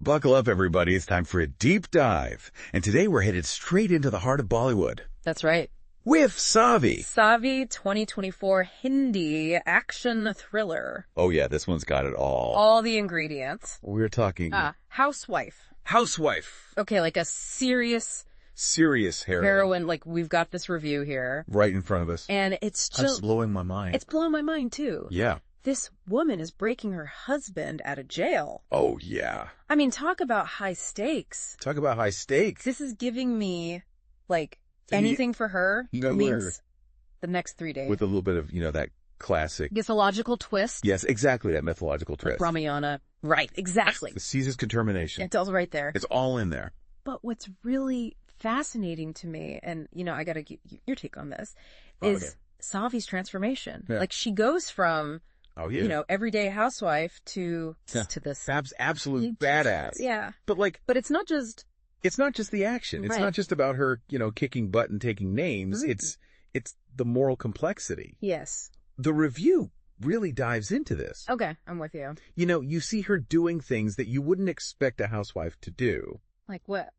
Buckle up, everybody. It's time for a deep dive. And today we're headed straight into the heart of Bollywood. That's right. With Savi. Savi 2024 Hindi action thriller. Oh, yeah, this one's got it all. All the ingredients. We're talking... housewife. Housewife. Okay, like a serious heroine. Like, we've got this review here. Right in front of us. And it's just... That's blowing my mind. It's blowing my mind, too. Yeah. This woman is breaking her husband out of jail. Oh, yeah. I mean, talk about high stakes. Talk about high stakes. This is giving me, like, anything for her means the next 3 days. With a little bit of, that classic... mythological twist. Yes, exactly, that mythological twist. Like Ramayana. Right, exactly. The Caesar's determination. It's all right there. It's all in there. But what's really fascinating to me, and, I gotta get your take on this, is Savi's transformation. Yeah. Like, she goes from... Oh, yeah. Everyday housewife to this. Absolute badass. Yeah. But it's not just... It's not just the action. It's not just about her, kicking butt and taking names. Right. It's the moral complexity. Yes. The review really dives into this. Okay, I'm with you. You see her doing things that you wouldn't expect a housewife to do. Like what?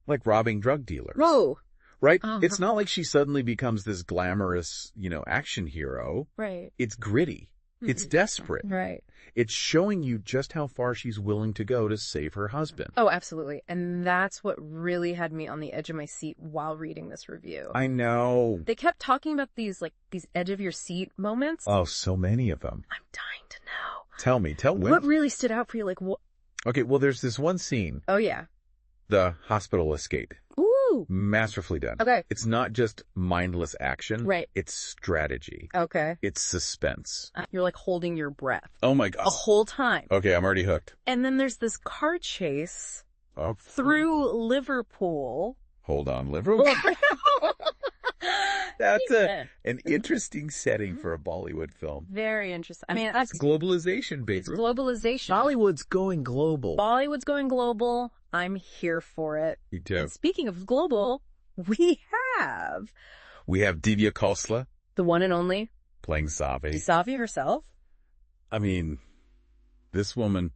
Like robbing drug dealers. Whoa. Right? It's not like she suddenly becomes this glamorous, action hero. Right. It's gritty. It's desperate. Right. It's showing you just how far she's willing to go to save her husband. Oh, absolutely. And that's what really had me on the edge of my seat while reading this review. I know. They kept talking about these edge of your seat moments. Oh, so many of them. I'm dying to know. Tell me. What really stood out for you? Like what? Okay, well, there's this one scene. Oh, yeah. The hospital escape. Ooh. Masterfully done. Okay. It's not just mindless action. Right. It's strategy. Okay. It's suspense. You're like holding your breath. Oh my God. The whole time. Okay, I'm already hooked. And then there's this car chase through Liverpool. Hold on, Liverpool. That's an interesting setting for a Bollywood film. Very interesting. I mean, that's globalization, baby. It's globalization. Bollywood's going global. Bollywood's going global. I'm here for it. Me too. And speaking of global, we have Divya Khossla, the one and only, playing Savi. Savi herself. I mean, this woman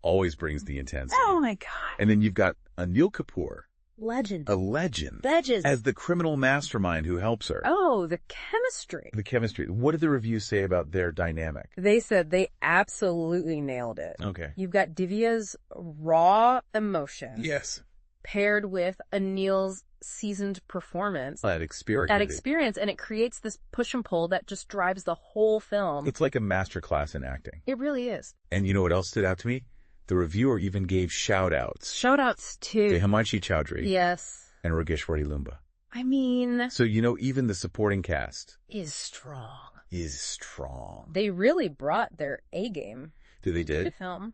always brings the intensity. Oh my God. And then you've got Anil Kapoor. Legend. A legend. Legend. As the criminal mastermind who helps her. Oh, the chemistry. The chemistry. What did the reviews say about their dynamic? They said they absolutely nailed it. Okay. You've got Divya's raw emotion. Yes. Paired with Anil's seasoned performance. That experience. And it creates this push and pull that just drives the whole film. It's like a masterclass in acting. It really is. And you know what else stood out to me? The reviewer even gave shout-outs. Shout-outs, too. To Himanshi Chowdhury. Yes. And Rogeshwari Lumba. I mean... So, even the supporting cast... Is strong. They really brought their A-game. They did? To the film.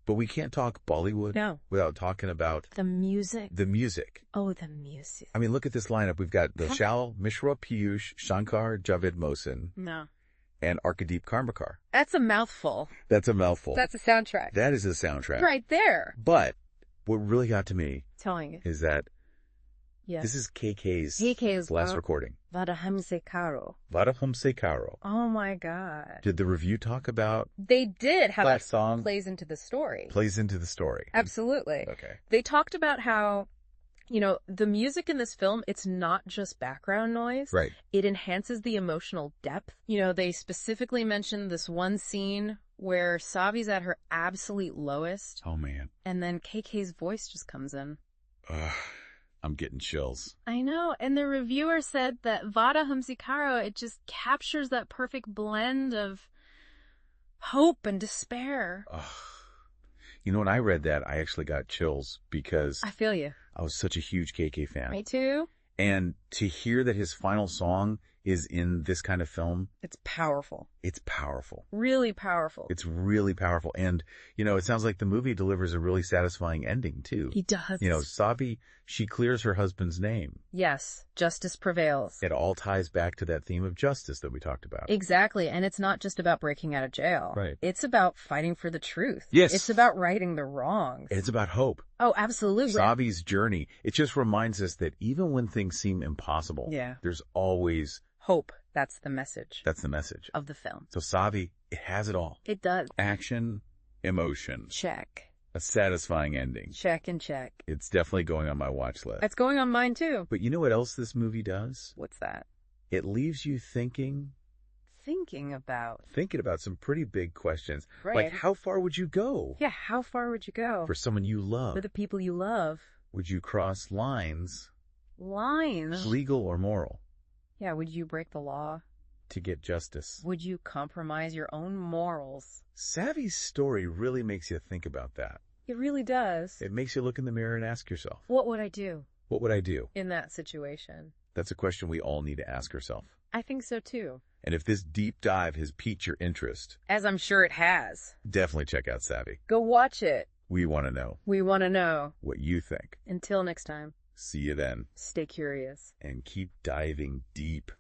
But we can't talk Bollywood without talking about... The music. The music. Oh, the music. I mean, look at this lineup. We've got Vishal Mishra, Piyush, Shankar, Javed Mohsin. No. And Arkadeep Karmakar. That's a mouthful. That's a mouthful. That's a soundtrack. That is a soundtrack. Right there. But what really got to me is that this is KK's last recording. Vada Humse Karo. Oh my God. Did the review talk about... They did. How that song plays into the story. Absolutely. Okay. They talked about how... the music in this film, it's not just background noise. Right. It enhances the emotional depth. They specifically mentioned this one scene where Savi's at her absolute lowest. Oh, man. And then KK's voice just comes in. I'm getting chills. I know. And the reviewer said that Vada Humse Karo, it just captures that perfect blend of hope and despair. When I read that, I actually got chills because... I feel you. I was such a huge KK fan. Me too. And to hear that his final song is in this kind of film... It's powerful. It's powerful. Really powerful. It's really powerful. And, it sounds like the movie delivers a really satisfying ending, too. He does. Savi, she clears her husband's name. Yes. Justice prevails. It all ties back to that theme of justice that we talked about. Exactly. And it's not just about breaking out of jail. Right. It's about fighting for the truth. Yes. It's about righting the wrongs. It's about hope. Oh, absolutely. Savi's journey. It just reminds us that even when things seem impossible, there's always... hope. That's the message. That's the message. Of the film. So Savi, it has it all. It does. Action, emotion. Check. A satisfying ending. Check and check. It's definitely going on my watch list. It's going on mine, too. But you know what else this movie does? What's that? It leaves you thinking. Thinking about some pretty big questions. Right. Like, how far would you go? Yeah, how far would you go? For someone you love. For the people you love. Would you cross lines? Lines? Legal or moral? Yeah, would you break the law? To get justice. Would you compromise your own morals? Savi's story really makes you think about that. It really does. It makes you look in the mirror and ask yourself. What would I do? What would I do? In that situation. That's a question we all need to ask ourselves. I think so, too. And if this deep dive has piqued your interest, as I'm sure it has, definitely check out Savi. Go watch it. We want to know. We want to know. What you think. Until next time. See you then. Stay curious. And keep diving deep.